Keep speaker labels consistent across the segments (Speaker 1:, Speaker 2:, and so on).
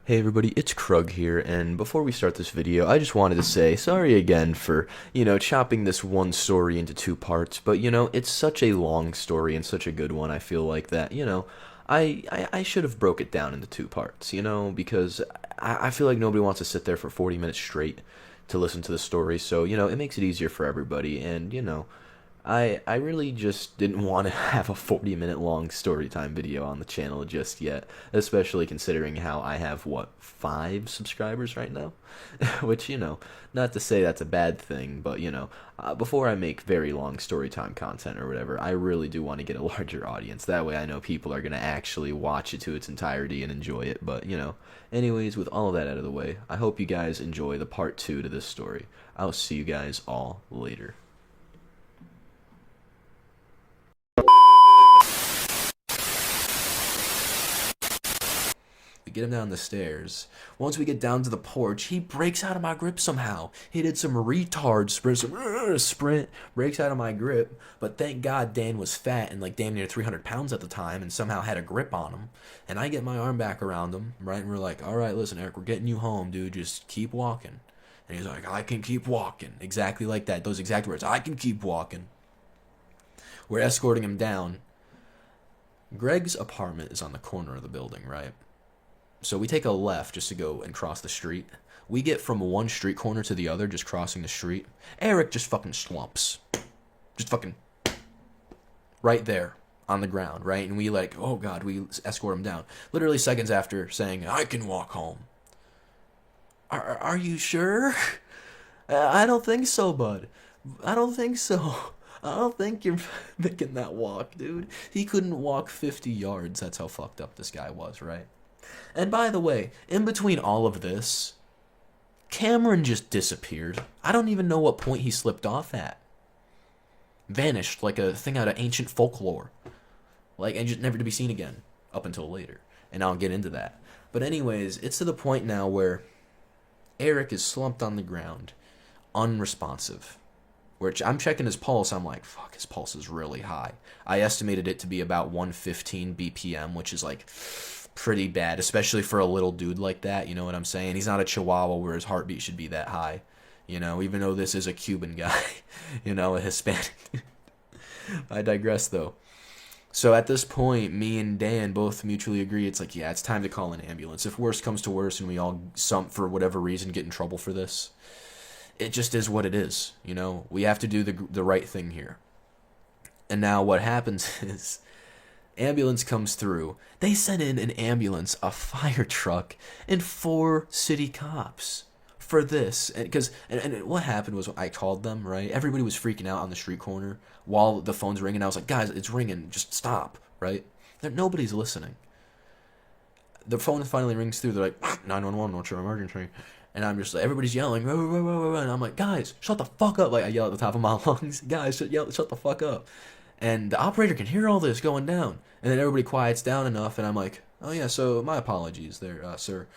Speaker 1: Hey everybody, it's Crugg here, and before we start this video, I just wanted to say sorry again for, chopping this one story into two parts, but, it's such a long story and such a good one, I feel like that, I should have broke it down into two parts, because I feel like nobody wants to sit there for 40 minutes straight to listen to the story, so, it makes it easier for everybody, and, I really just didn't want to have a 40-minute long story time video on the channel just yet, especially considering how I have, what, 5 subscribers right now? Which, not to say that's a bad thing, but, before I make very long story time content or whatever, I really do want to get a larger audience. That way I know people are going to actually watch it to its entirety and enjoy it, but, anyways, with all of that out of the way, I hope you guys enjoy the part 2 to this story. I'll see you guys all later. We get him down the stairs. Once we get down to the porch, he breaks out of my grip somehow. He did some retard sprint, breaks out of my grip. But thank God Dan was fat and like damn near 300 pounds at the time and somehow had a grip on him. And I get my arm back around him, right? And we're like, all right, listen, Eric, we're getting you home, dude. Just keep walking. And he's like, I can keep walking. Exactly like that. Those exact words. I can keep walking. We're escorting him down. Greg's apartment is on the corner of the building, right? So we take a left just to go and cross the street. We get from one street corner to the other just crossing the street. Eric just fucking slumps. Just fucking right there on the ground, right? And we like, oh God, we escort him down. Literally seconds after saying, I can walk home. Are you sure? I don't think so, bud. I don't think so. I don't think you're making that walk, dude. He couldn't walk 50 yards. That's how fucked up this guy was, right? And by the way, in between all of this, Cameron just disappeared. I don't even know what point he slipped off at. Vanished like a thing out of ancient folklore. Like, and just never to be seen again. Up until later. And I'll get into that. But anyways, it's to the point now where Eric is slumped on the ground. Unresponsive. Which I'm checking his pulse, I'm like, fuck, his pulse is really high. I estimated it to be about 115 BPM, which is like pretty bad, especially for a little dude like that, you know what I'm saying? He's not a chihuahua where his heartbeat should be that high, even though this is a Cuban guy, a Hispanic. I digress, though. So at this point, me and Dan both mutually agree it's like, yeah, it's time to call an ambulance. If worse comes to worse and we all, for whatever reason, get in trouble for this, it just is what it is, We have to do the right thing here. And now what happens is ambulance comes through. They sent in an ambulance, a fire truck, and 4 city cops for this. And what happened was I called them, right? Everybody was freaking out on the street corner while the phone's ringing. I was like, guys, it's ringing. Just stop, right? Nobody's listening. The phone finally rings through. They're like, 911, what's your emergency? And I'm just like, everybody's yelling, and I'm like, guys, shut the fuck up. Like, I yell at the top of my lungs, guys, shut the fuck up. And the operator can hear all this going down. And then everybody quiets down enough, and I'm like, oh yeah, so my apologies there, sir.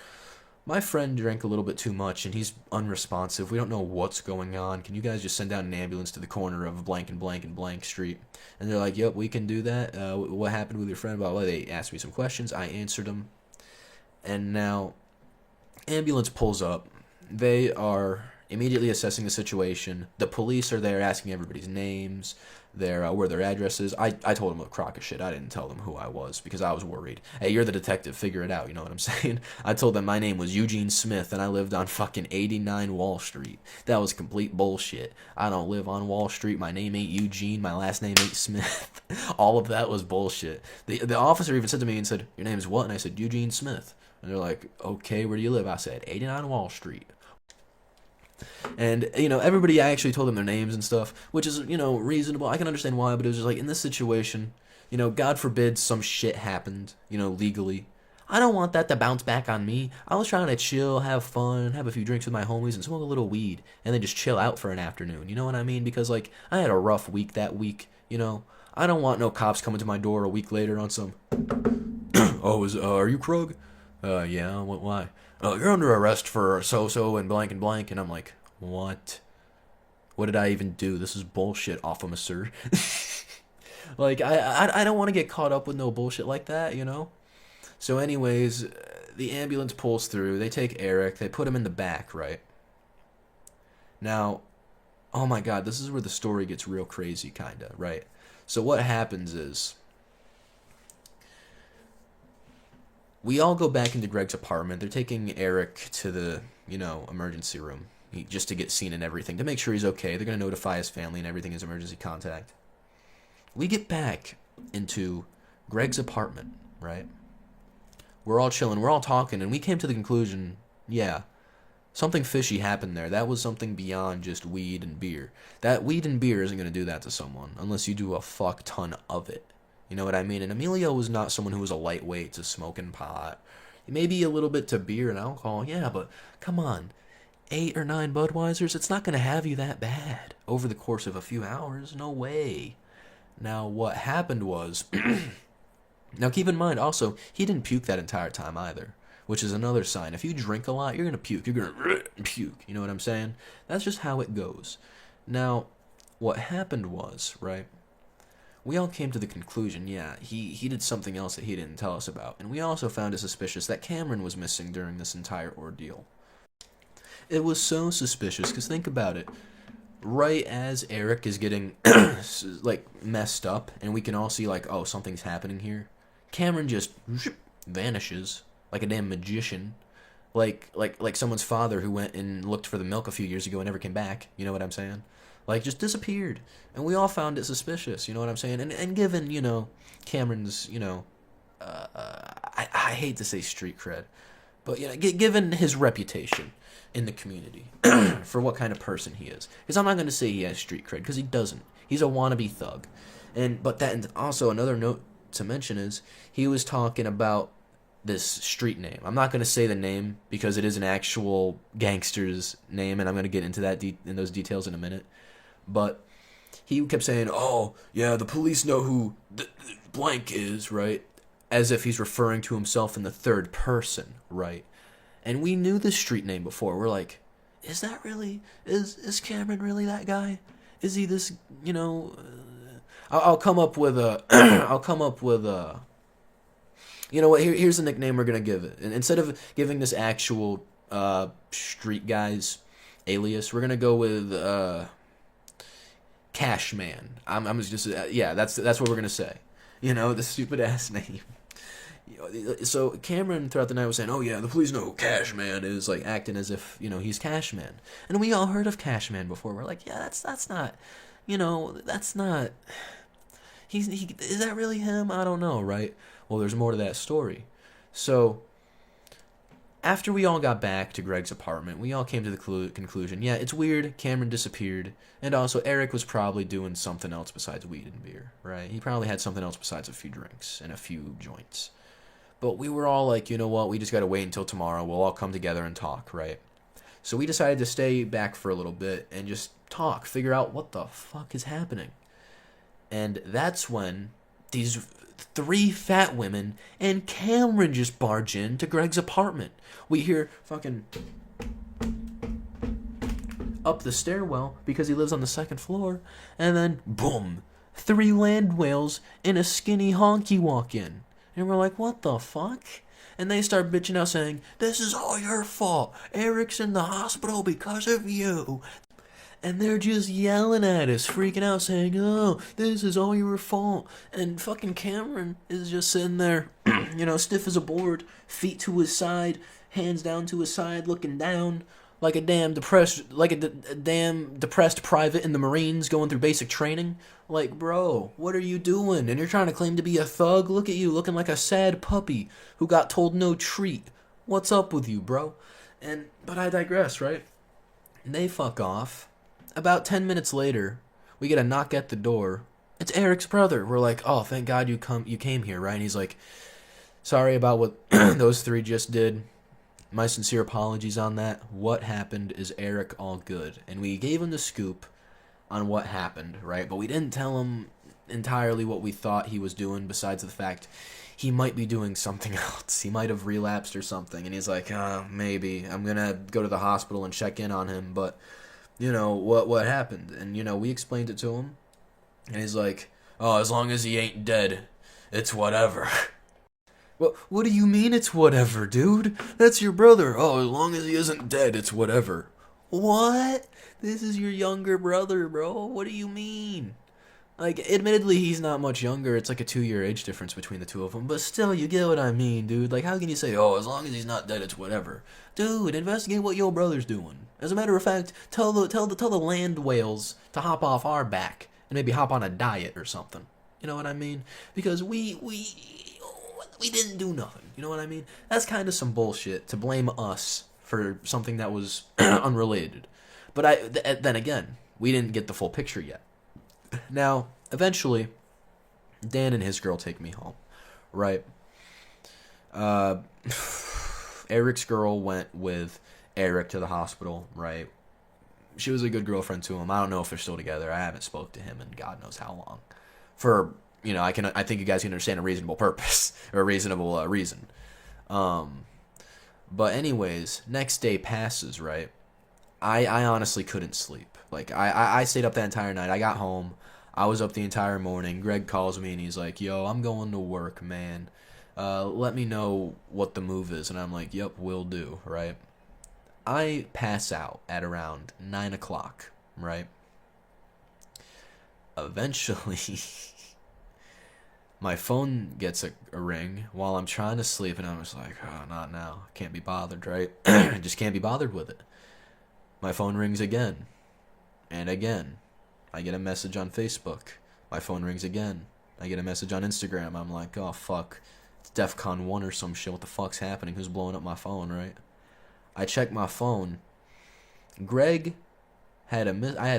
Speaker 1: My friend drank a little bit too much, and he's unresponsive. We don't know what's going on. Can you guys just send out an ambulance to the corner of blank and blank and blank street? And they're like, yep, we can do that. What happened with your friend? Blah, blah. They asked me some questions. I answered them. And now, ambulance pulls up. They are immediately assessing the situation. The police are there asking everybody's names, where their address is. I told them a crock of shit. I didn't tell them who I was because I was worried. Hey, you're the detective. Figure it out. You know what I'm saying? I told them my name was Eugene Smith and I lived on fucking 89 Wall Street. That was complete bullshit. I don't live on Wall Street. My name ain't Eugene. My last name ain't Smith. All of that was bullshit. The officer even said to me and said, your name is what? And I said, Eugene Smith. And they're like, okay, where do you live? I said, 89 Wall Street. And, everybody, I actually told them their names and stuff, which is, reasonable. I can understand why, but it was just like, in this situation, God forbid some shit happened, legally. I don't want that to bounce back on me. I was trying to chill, have fun, have a few drinks with my homies, and smoke a little weed, and then just chill out for an afternoon, you know what I mean? Because, like, I had a rough week that week, I don't want no cops coming to my door a week later on some, are you Krug? Yeah, why? You're under arrest for so and blank, and I'm like, what? What did I even do? This is bullshit, officer. Like, I don't want to get caught up with no bullshit like that, So anyways, the ambulance pulls through. They take Eric. They put him in the back, right? Now, oh my God, this is where the story gets real crazy, kinda, right? So what happens is we all go back into Greg's apartment. They're taking Eric to the, emergency room just to get seen and everything, to make sure he's okay. They're going to notify his family and everything as emergency contact. We get back into Greg's apartment, right? We're all chilling, we're all talking, and we came to the conclusion, yeah, something fishy happened there. That was something beyond just weed and beer. That weed and beer isn't going to do that to someone unless you do a fuck ton of it. You know what I mean? And Emilio was not someone who was a lightweight to smoking pot. Maybe a little bit to beer and alcohol, yeah, but come on. 8 or 9 Budweisers, it's not going to have you that bad over the course of a few hours. No way. Now, what happened was... now, keep in mind, also, he didn't puke that entire time either, which is another sign. If you drink a lot, you're going to puke. You're going to puke. You know what I'm saying? That's just how it goes. Now, what happened was, right... we all came to the conclusion, yeah, he did something else that he didn't tell us about. And we also found it suspicious that Cameron was missing during this entire ordeal. It was so suspicious, because think about it. Right as Eric is getting, messed up, and we can all see, oh, something's happening here, Cameron just vanishes, like a damn magician. Like someone's father who went and looked for the milk a few years ago and never came back. You know what I'm saying? Just disappeared. And we all found it suspicious, you know what I'm saying? And given, Cameron's, I hate to say street cred, but, given his reputation in the community for what kind of person he is. Because I'm not going to say he has street cred, because he doesn't. He's a wannabe thug. But that, also another note to mention is, he was talking about this street name. I'm not going to say the name, because it is an actual gangster's name, and I'm going to get into that in those details in a minute. But he kept saying, oh, yeah, the police know who blank is, right? As if he's referring to himself in the third person, right? And we knew this street name before. We're like, is that really, is Cameron really that guy? Is he this, I'll come up with a, you know what, here's the nickname we're going to give it. And instead of giving this actual street guy's alias, we're going to go with, Cash Man. I'm just yeah. That's what we're gonna say. The stupid ass name. So Cameron throughout the night was saying, "Oh yeah, the police know who Cash Man is," acting as if he's Cash Man. And we all heard of Cash Man before. We're like, yeah, that's not, that's not. He is that really him? I don't know, right? Well, there's more to that story. So after we all got back to Greg's apartment, we all came to the conclusion, yeah, it's weird, Cameron disappeared, and also Eric was probably doing something else besides weed and beer, right? He probably had something else besides a few drinks and a few joints. But we were all like, you know what, we just gotta wait until tomorrow, we'll all come together and talk, right? So we decided to stay back for a little bit and just talk, figure out what the fuck is happening. And that's when these 3 fat women and Cameron just barge in to Greg's apartment. We hear fucking up the stairwell because he lives on the 2nd floor, and then boom, 3 land whales and a skinny honky walk in. And we're like, what the fuck? And they start bitching out saying, this is all your fault. Eric's in the hospital because of you. And they're just yelling at us, freaking out, saying, oh, this is all your fault. And fucking Cameron is just sitting there, stiff as a board, feet to his side, hands down to his side, looking down like a damn depressed private in the Marines going through basic training. Like, bro, what are you doing? And you're trying to claim to be a thug? Look at you, looking like a sad puppy who got told no treat. What's up with you, bro? But I digress, right? They fuck off. About 10 minutes later, we get a knock at the door. It's Eric's brother. We're like, oh, thank God you came here, right? And he's like, sorry about what those 3 just did. My sincere apologies on that. What happened is Eric all good. And we gave him the scoop on what happened, right? But we didn't tell him entirely what we thought he was doing, besides the fact he might be doing something else. He might have relapsed or something. And he's like, maybe. I'm going to go to the hospital and check in on him, but... what happened? And, we explained it to him. And he's like, oh, as long as he ain't dead, it's whatever. What do you mean it's whatever, dude? That's your brother. Oh, as long as he isn't dead, it's whatever. What? This is your younger brother, bro. What do you mean? Like, admittedly, he's not much younger. It's like a 2 year age difference between the two of them. But still, you get what I mean, dude. Like, how can you say, oh, as long as he's not dead, it's whatever? Dude, investigate what your brother's doing. As a matter of fact, tell the land whales to hop off our back and maybe hop on a diet or something. You know what I mean? Because we didn't do nothing. You know what I mean? That's kind of some bullshit to blame us for something that was unrelated. But then again, we didn't get the full picture yet. Now, eventually, Dan and his girl take me home, right? Uh, Eric's girl went with Eric to the hospital, right? She was a good girlfriend to him. I don't know if they're still together. I haven't spoke to him in God knows how long. For I think you guys can understand a reasonable purpose or a reasonable reason. But anyways, next day passes, right? I honestly couldn't sleep. Like, I stayed up that entire night. I got home. I was up the entire morning. Greg calls me and he's like, yo, I'm going to work, man. Let me know what the move is. And I'm like, yep, will do, right? I pass out at around 9 o'clock, right? Eventually, my phone gets a ring while I'm trying to sleep, and I'm just like, oh, not now. Can't be bothered, right? Just can't be bothered with it. My phone rings again, and again. I get a message on Facebook. My phone rings again. I get a message on Instagram. I'm like, oh, fuck. It's DEFCON 1 or some shit. What the fuck's happening? Who's blowing up my phone, right? I check my phone. I had a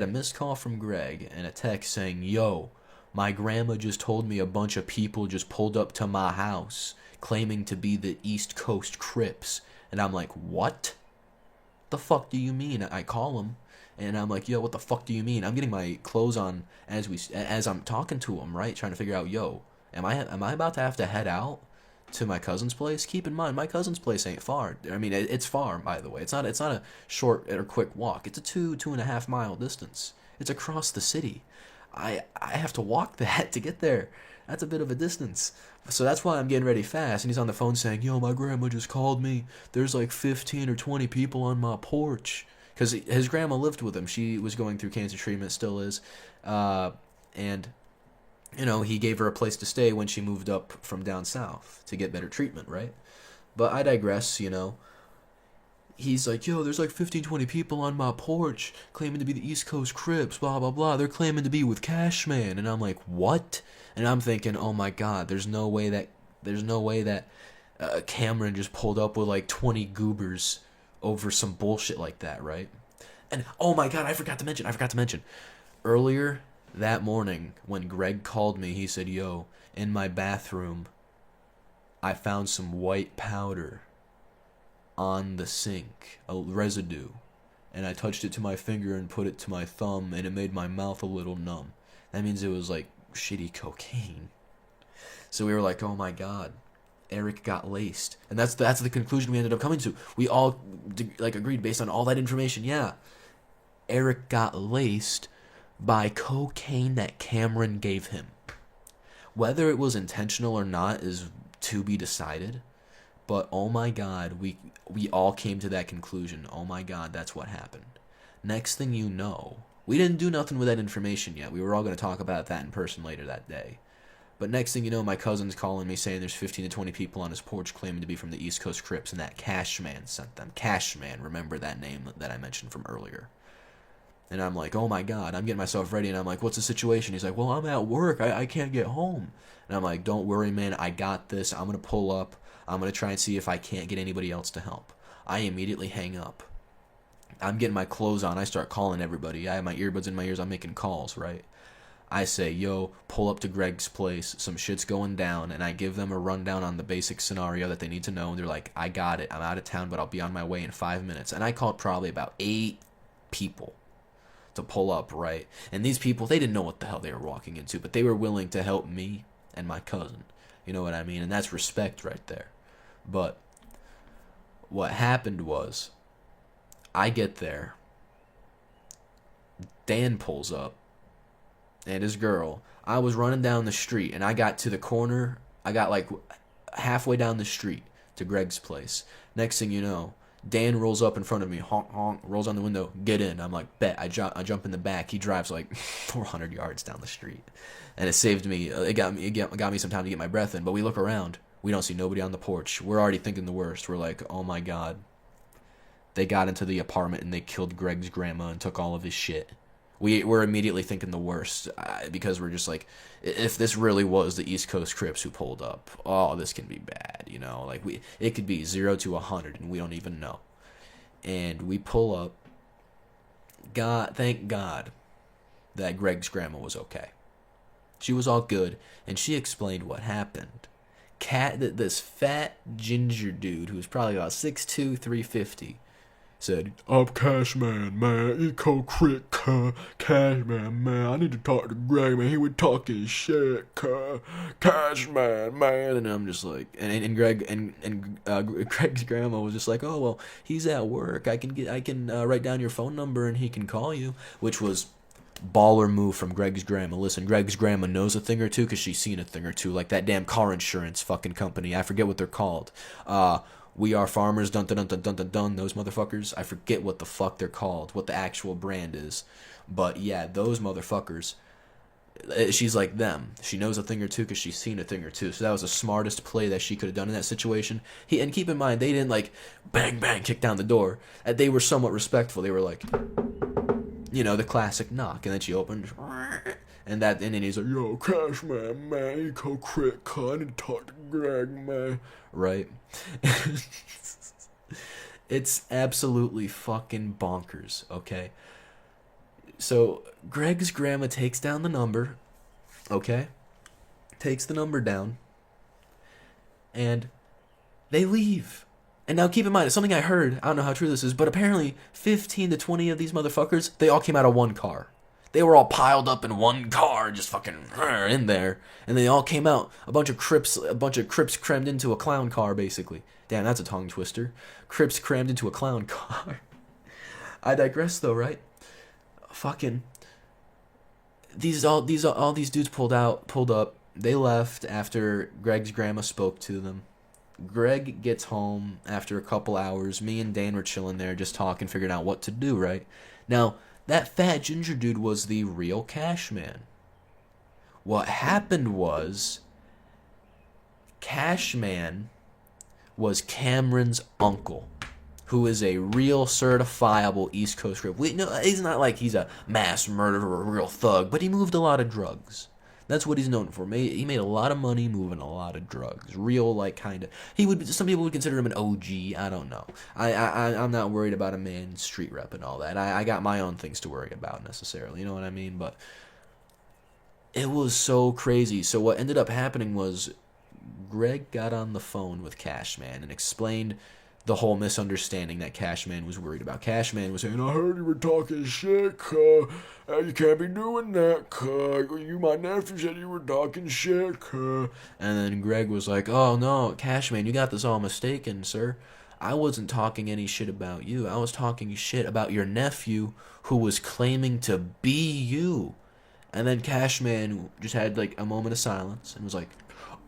Speaker 1: missed call from Greg and a text saying, yo, my grandma just told me a bunch of people just pulled up to my house claiming to be the East Coast Crips. And I'm like, what? The fuck do you mean? I call him and I'm like, yo, what the fuck do you mean? I'm getting my clothes on as I'm talking to him, right? Trying to figure out, yo, am I about to have to head out to my cousin's place? Keep in mind, my cousin's place ain't far. I mean, it's far, by the way. It's not a short or quick walk. It's a 2.5 mile distance. It's across the city. I have to walk that to get there. That's a bit of a distance. So that's why I'm getting ready fast. And he's on the phone saying, yo, my grandma just called me. There's like 15 or 20 people on my porch. Because his grandma lived with him. She was going through cancer treatment, still is. And, he gave her a place to stay when she moved up from down south to get better treatment, right? But I digress, He's like, yo, there's like 15, 20 people on my porch claiming to be the East Coast Crips, blah, blah, blah. They're claiming to be with Cashman. And I'm like, what? And I'm thinking, oh my God, there's no way that Cameron just pulled up with like 20 goobers over some bullshit like that, right? And oh my God, I forgot to mention. Earlier that morning when Greg called me, he said, yo, in my bathroom, I found some white powder on the sink, a residue, and I touched it to my finger and put it to my thumb, and it made my mouth a little numb. That means it was like shitty cocaine. So we were like, oh my God, Eric got laced. And that's the conclusion we ended up coming to. We all agreed based on all that information. Yeah, Eric got laced by cocaine that Cameron gave him. Whether it was intentional or not is to be decided. But oh my God, we all came to that conclusion. Oh my God, that's what happened. Next thing you know, we didn't do nothing with that information yet. We were all going to talk about that in person later that day. But next thing you know, my cousin's calling me saying there's 15 to 20 people on his porch claiming to be from the East Coast Crips, and that Cashman sent them. Cashman, remember that name that I mentioned from earlier. And I'm like, oh my God, I'm getting myself ready, and I'm like, what's the situation? He's like, well, I'm at work. I can't get home. And I'm like, don't worry, man. I got this. I'm going to pull up. I'm going to try and see if I can't get anybody else to help. I immediately hang up. I'm getting my clothes on. I start calling everybody. I have my earbuds in my ears. I'm making calls, right? I say, yo, pull up to Greg's place. Some shit's going down. And I give them a rundown on the basic scenario that they need to know. And they're like, I got it. I'm out of town, but I'll be on my way in 5 minutes. And I called probably about 8 people to pull up, right? And these people, they didn't know what the hell they were walking into, but they were willing to help me and my cousin. You know what I mean? And that's respect right there. But what happened was, I get there, Dan pulls up, and his girl. I was running down the street, and I got to the corner. I got halfway down the street to Greg's place. Next thing you know, Dan rolls up in front of me, honk honk, rolls on the window, get in. I'm like, bet. I jump in the back. He drives like 400 yards down the street, and it saved me. It got me some time to get my breath in. But we look around, we don't see nobody on the porch. We're already thinking the worst. We're like, oh my god, they got into the apartment and they killed Greg's grandma and took all of his shit. We're immediately thinking the worst because we're just like, if this really was the East Coast Crips who pulled up, oh, this can be bad, you know. Like it could be 0 to 100 and we don't even know. And we pull up. Thank God that Greg's grandma was okay. She was all good, and she explained what happened. This fat ginger dude who was probably about 6'2", 350. Said, I'm Cash man, Eco Crick, Cash man, I need to talk to Greg, man, he was talking shit, Cash man. And I'm just like, and Greg's grandma was just like, oh, well, he's at work, I can write down your phone number and he can call you, which was baller move from Greg's grandma. Listen, Greg's grandma knows a thing or two because she's seen a thing or two, like that damn car insurance fucking company, I forget what they're called, We Are Farmers, dun dun dun dun dun dun, those motherfuckers. I forget what the fuck they're called, what the actual brand is. But yeah, those motherfuckers. She's like them. She knows a thing or two because she's seen a thing or two. So that was the smartest play that she could have done in that situation. And keep in mind, they didn't like bang bang kick down the door. They were somewhat respectful. They were like, you know, the classic knock, and then she opened. And then he's like, yo, Cash man, Eco Crick, I need to talk to Greg, man. Right? It's absolutely fucking bonkers, okay? So, Greg's grandma takes down the number, okay? Takes the number down, and they leave. And now keep in mind, it's something I heard, I don't know how true this is, but apparently 15 to 20 of these motherfuckers, they all came out of one car. They were all piled up in one car, just fucking in there, and they all came out. A bunch of Crips crammed into a clown car, basically. Damn, that's a tongue twister. Crips crammed into a clown car. I digress, though, right? Fucking all these dudes pulled up. They left after Greg's grandma spoke to them. Greg gets home after a couple hours. Me and Dan were chilling there, just talking, figuring out what to do. Right now. That fat ginger dude was the real Cash man. What happened was, Cash man was Cameron's uncle, who is a real certifiable East Coast Crip. No, he's not like he's a mass murderer or a real thug, but he moved a lot of drugs. That's what he's known for. He made a lot of money moving a lot of drugs. Real, like, kind of. Some people would consider him an OG. I don't know. I'm not worried about a man street rep and all that. I got my own things to worry about necessarily. You know what I mean? But it was so crazy. So what ended up happening was Greg got on the phone with Cashman and explained the whole misunderstanding that Cashman was worried about. Cashman was saying, I heard you were talking shit, you can't be doing that, you, my nephew said you were talking shit, And then Greg was like, oh no, Cashman, you got this all mistaken, sir. I wasn't talking any shit about you. I was talking shit about your nephew who was claiming to be you. And then Cashman just had like a moment of silence and was like,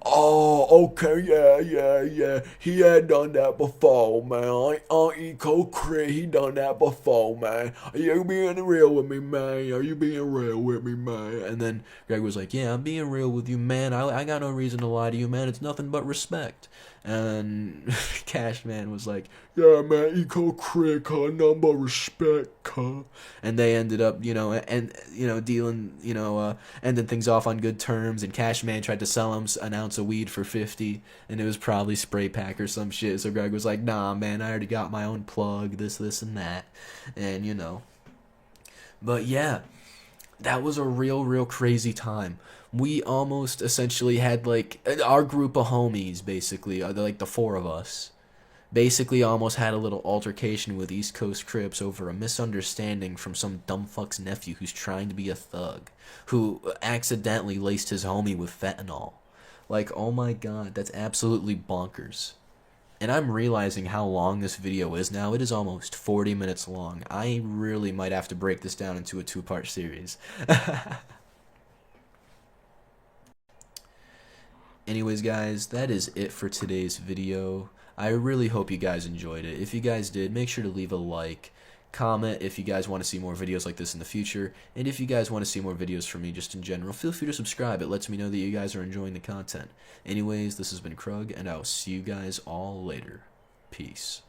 Speaker 1: oh, okay, yeah. He had done that before, man. Eco Crick, he done that before, man. Are you being real with me, man? Are you being real with me, man? And then Greg was like, yeah, I'm being real with you, man. I got no reason to lie to you, man. It's nothing but respect. And Cashman was like, yeah, man, Eco Crick, nothing but respect, And they ended up, dealing, ending things off on good terms. And Cashman tried to sell him an ounce of weed for $50, and it was probably spray pack or some shit. So Greg was like, nah, man, I already got my own plug, this, and that. And, But yeah, that was a real crazy time. We almost essentially had, like, our group of homies, basically, like the four of us, basically almost had a little altercation with East Coast Crips over a misunderstanding from some dumb fuck's nephew who's trying to be a thug, who accidentally laced his homie with fentanyl. Like, oh my god, that's absolutely bonkers. And I'm realizing how long this video is now. It is almost 40 minutes long. I really might have to break this down into a 2-part series. Anyways, guys, that is it for today's video. I really hope you guys enjoyed it. If you guys did, make sure to leave a like, comment if you guys want to see more videos like this in the future, and if you guys want to see more videos from me just in general, feel free to subscribe. It lets me know that you guys are enjoying the content. Anyways, this has been Crugg, and I'll see you guys all later. Peace.